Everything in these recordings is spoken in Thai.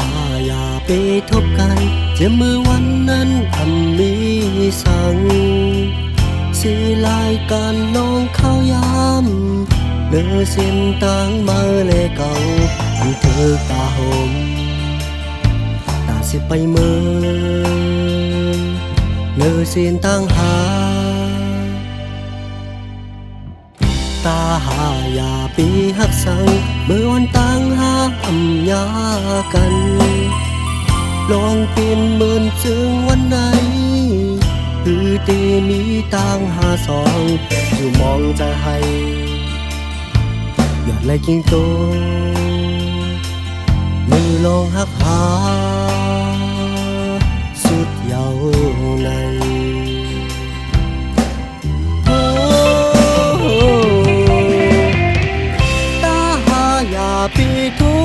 หาอย่าไปทบกันจะเมื่อวันนั้นมีสั่งสื่อรายการลองเข้ายามเดินเส้นทางมาเลเก่าเธอตาหอมตาสิไปเมื่อเดินเส้นทางหาตาหาอย่าปีหักสังเมื่อวันต่างหายากันลองเปลี่ยนเหมือนจึงวันไหนคือตีมีต่างหาสองอยู่มองจะให้อยากไล่กิ้งโตมือลองหักหาสุดยาวในปีทุ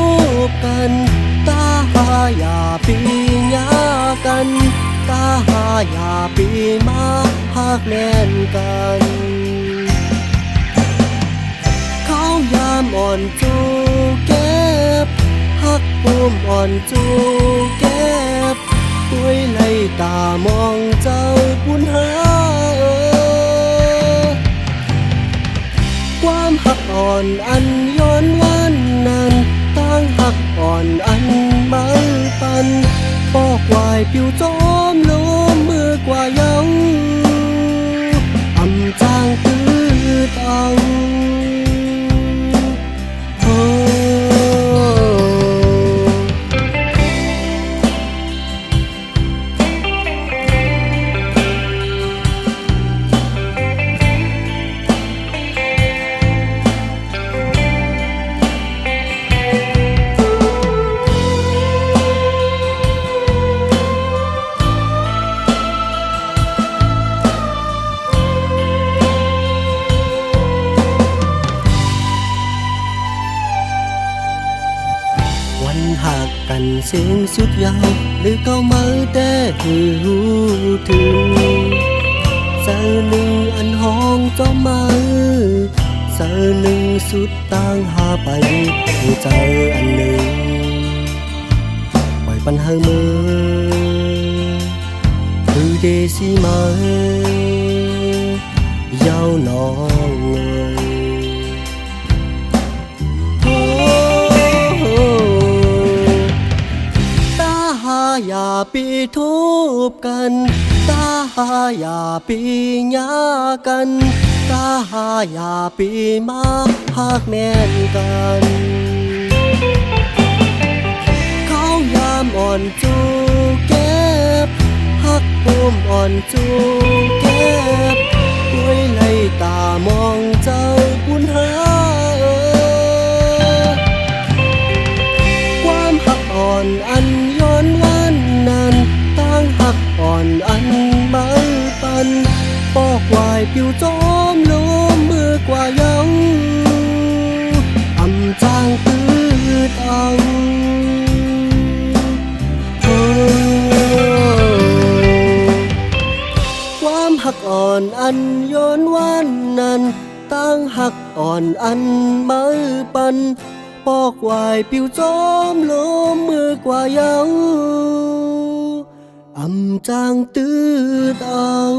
บกันตาหาอย่าปีญากันตาหาอย่าปีมาหักแน่นกันเขายามอ่อนจูเก็บหักปุ่มอ่อนจูเก็บคุยไล่ตามองเจ้าปุญหาความหักอ่อนอันย้อนวันนั้นตั้งหักอ่อนอันไม่ปันปอกวายผิวจอมล้มมือกว่าเยาจางตื้อตังหักกันเสียงสุดยาวหรือเก้ามือแต่หูถึงเจอหนึ่งอันห้องจอมือเจอหนึ่งสุดต่างหาไปผู้เจออันหนึ่งปล่อยปัญหามือคือเดซี่มายาวน้องอย่าปีทุบกันตาหาอย่าปีญากันตาหาอย่าปีมาหักแน่นกันเขายามอ่อนจูเก็บหักปุ่มอ่อนจูเก็บคุยไล่ตามองเจ้าปุญหาความหักอ่อนอันย้อนวันนั้นตั้งหักอ่อนอันไม่ปันปอกวายผิวจอมล้มมือกว่าเยาจางตื้อตังความหักอ่อนอันย้อนวันนั้นตั้งหักอ่อนอันไม่ปันปอกวายผิวจอมล้มมือกว่าเยาจางตื้อตัง